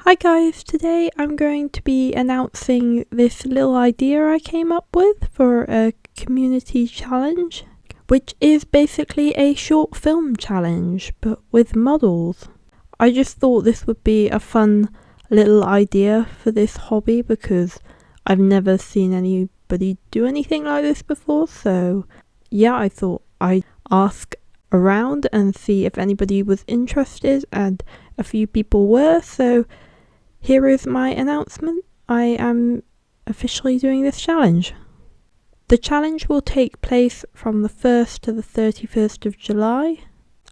Hi guys, today I'm going to be announcing this little idea I came up with for a community challenge, which is basically a short film challenge, but with models. I just thought this would be a fun little idea for this hobby because I've never seen anybody do anything like this before, so yeah, I thought I'd ask around and see if anybody was interested, and a few people were, so here is my announcement. I am officially doing this challenge. The challenge will take place from the 1st to the 31st of July,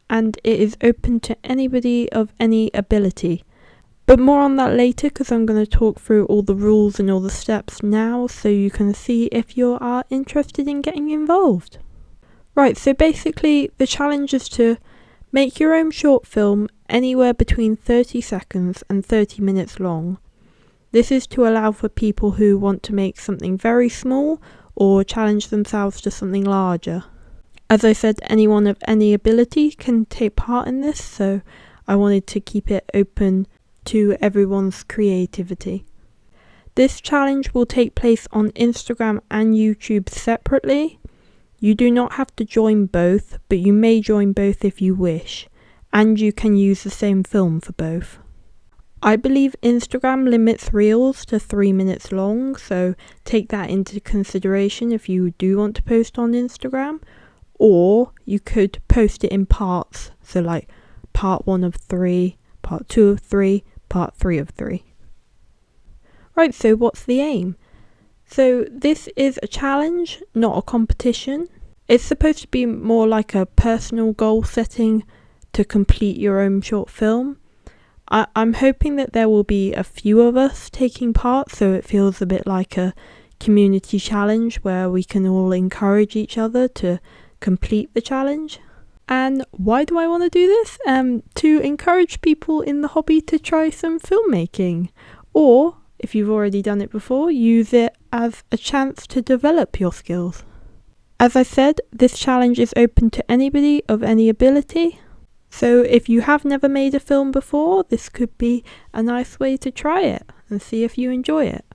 and it is open to anybody of any ability. But more on that later, because I'm going to talk through all the rules and all the steps now so you can see if you are interested in getting involved. Right, so basically the challenge is to make your own short film anywhere between 30 seconds and 30 minutes long. This is to allow for people who want to make something very small or challenge themselves to something larger. As I said, anyone of any ability can take part in this, so I wanted to keep it open to everyone's creativity. This challenge will take place on Instagram and YouTube separately. You do not have to join both, but you may join both if you wish, and you can use the same film for both. I believe Instagram limits reels to 3 minutes long, so take that into consideration if you do want to post on Instagram, or you could post it in parts, so like part 1 of 3, part 2 of 3, part 3 of 3. Right, so what's the aim? So this is a challenge, not a competition. It's supposed to be more like a personal goal setting to complete your own short film. I'm hoping that there will be a few of us taking part, so it feels a bit like a community challenge where we can all encourage each other to complete the challenge. And why do I want to do this? To encourage people in the hobby to try some filmmaking, or if you've already done it before, use it as a chance to develop your skills. As I said, this challenge is open to anybody of any ability. So if you have never made a film before, this could be a nice way to try it and see if you enjoy it.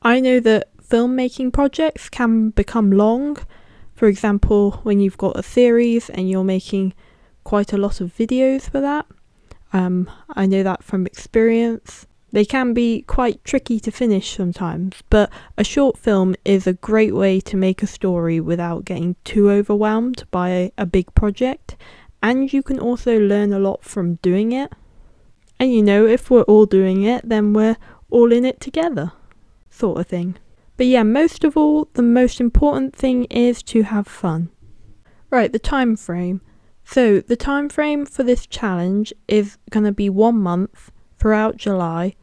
I know that filmmaking projects can become long. For example, when you've got a series and you're making quite a lot of videos for that. I know that from experience. They can be quite tricky to finish sometimes, but a short film is a great way to make a story without getting too overwhelmed by a big project, and you can also learn a lot from doing it. And if we're all doing it, then we're all in it together, sort of thing. But yeah, most of all, the most important thing is to have fun. Right, the time frame. So the time frame for this challenge is going to be 1 month throughout July.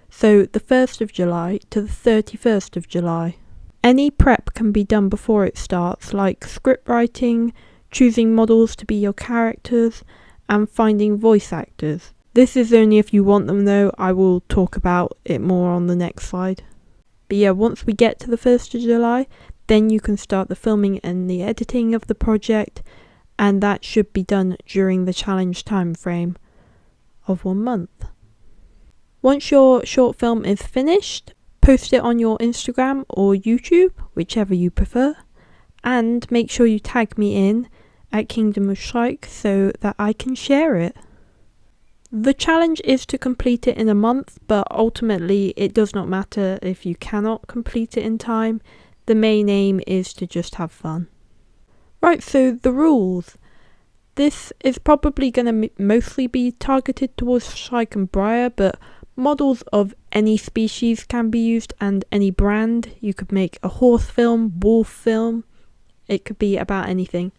So the 1st of July to the 31st of July. Any prep can be done before it starts, like script writing, choosing models to be your characters, and finding voice actors. This is only if you want them though. I will talk about it more on the next slide. But yeah, once we get to the 1st of July, then you can start the filming and the editing of the project, and that should be done during the challenge time frame of 1 month. Once your short film is finished, post it on your Instagram or YouTube, whichever you prefer, and make sure you tag me in at Kingdom of Schleich so that I can share it. The challenge is to complete it in a month, but ultimately it does not matter if you cannot complete it in time. The main aim is to just have fun. Right, so the rules. This is probably going to mostly be targeted towards Schleich and Breyer, but models of any species can be used and any brand. You could make a horse film, wolf film. It could be about anything.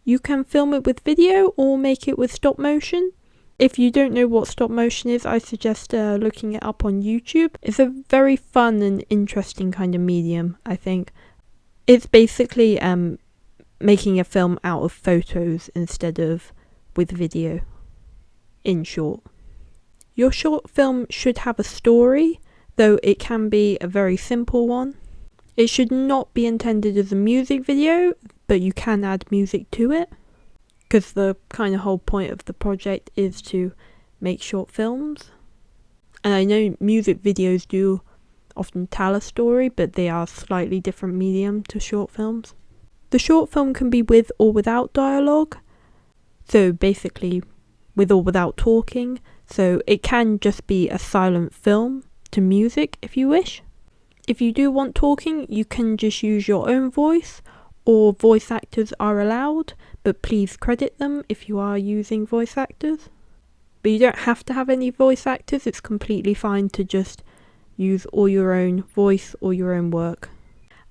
You can film it with video or make it with stop motion. If you don't know what stop motion is, I suggest looking it up on YouTube. It's a very fun and interesting kind of medium, I think. It's basically making a film out of photos instead of with video, in short. Your short film should have a story, though it can be a very simple one. It should not be intended as a music video, but you can add music to it, because the kind of whole point of the project is to make short films. And I know music videos do often tell a story, but they are a slightly different medium to short films. The short film can be with or without dialogue, so basically with or without talking, so it can just be a silent film to music if you wish. If you do want talking, you can just use your own voice, or voice actors are allowed, but please credit them if you are using voice actors. But you don't have to have any voice actors, it's completely fine to just use all your own voice or your own work.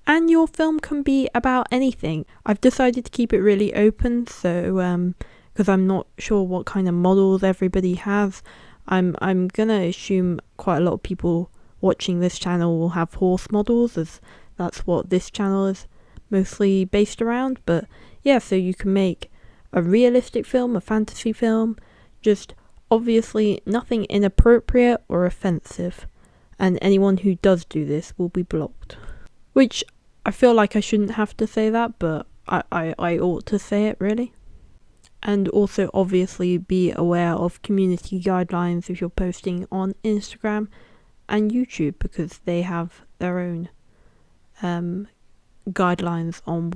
And your film can be about anything. I've decided to keep it really open, so because I'm not sure what kind of models everybody has, I'm gonna assume quite a lot of people watching this channel will have horse models, as that's what this channel is mostly based around. But yeah, so you can make a realistic film, a fantasy film, just obviously nothing inappropriate or offensive, and anyone who does do this will be blocked. Which I feel like I shouldn't have to say that, but I ought to say it really. And also obviously be aware of community guidelines if you're posting on Instagram and YouTube, because they have their own guidelines on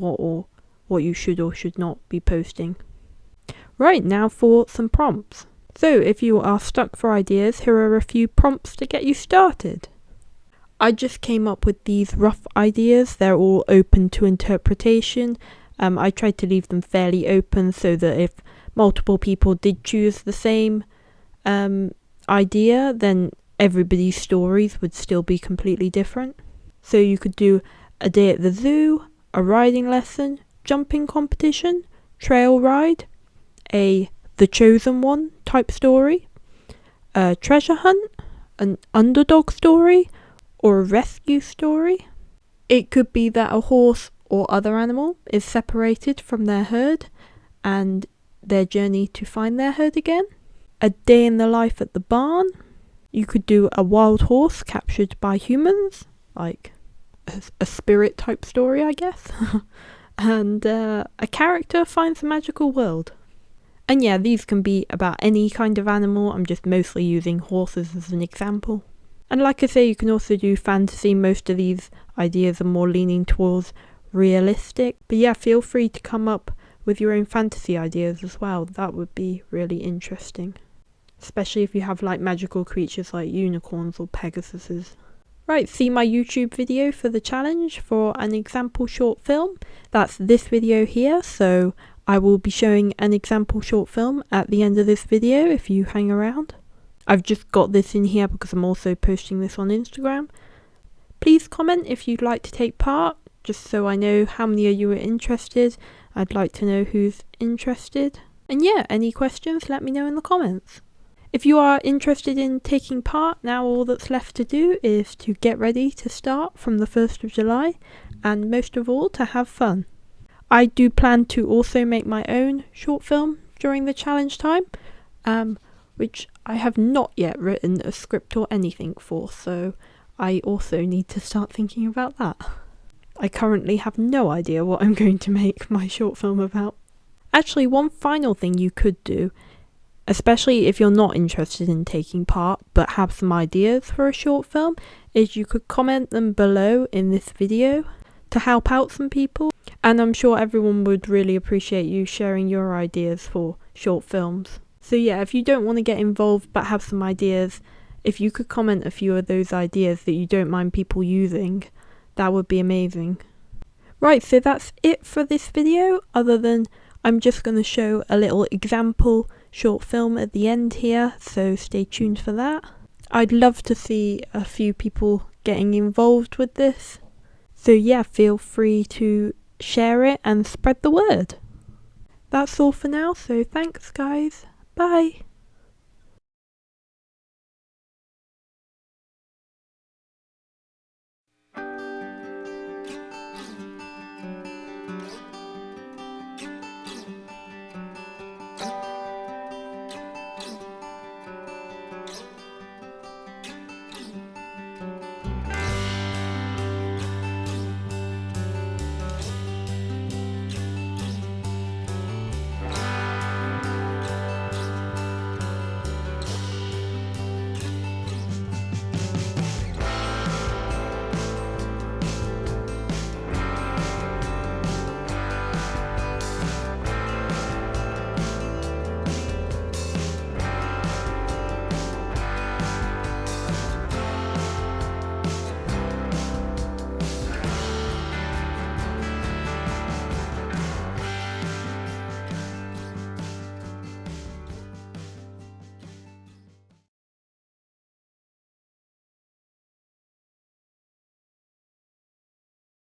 what you should or should not be posting. Right, now for some prompts. So if you are stuck for ideas, here are a few prompts to get you started. I just came up with these rough ideas. They're all open to interpretation. I tried to leave them fairly open so that if multiple people did choose the same idea, then everybody's stories would still be completely different. So you could do a day at the zoo, a riding lesson, jumping competition, trail ride, a The Chosen One type story, a treasure hunt, an underdog story, or a rescue story. It could be that a horse or other animal is separated from their herd and their journey to find their herd again. A day in the life at the barn. You could do a wild horse captured by humans, like a spirit type story, I guess. And a character finds a magical world. And yeah, these can be about any kind of animal. I'm just mostly using horses as an example. And like I say, you can also do fantasy. Most of these ideas are more leaning towards realistic. But yeah, feel free to come up with your own fantasy ideas as well. That would be really interesting. Especially if you have like magical creatures like unicorns or pegasuses. Right, see my YouTube video for the challenge for an example short film. That's this video here, so I will be showing an example short film at the end of this video if you hang around. I've just got this in here because I'm also posting this on Instagram. Please comment if you'd like to take part, just so I know how many of you are interested. I'd like to know who's interested. And yeah, any questions, let me know in the comments. If you are interested in taking part, now all that's left to do is to get ready to start from the 1st of July, and most of all, to have fun. I do plan to also make my own short film during the challenge time, which I have not yet written a script or anything for, so I also need to start thinking about that. I currently have no idea what I'm going to make my short film about. Actually, one final thing you could do, especially if you're not interested in taking part but have some ideas for a short film, is you could comment them below in this video to help out some people. And I'm sure everyone would really appreciate you sharing your ideas for short films. So yeah, if you don't want to get involved but have some ideas, if you could comment a few of those ideas that you don't mind people using, that would be amazing. Right, so that's it for this video, other than I'm just going to show a little example short film at the end here, so stay tuned for that. I'd love to see a few people getting involved with this. So yeah, feel free to share it and spread the word. That's all for now, so thanks guys. Bye.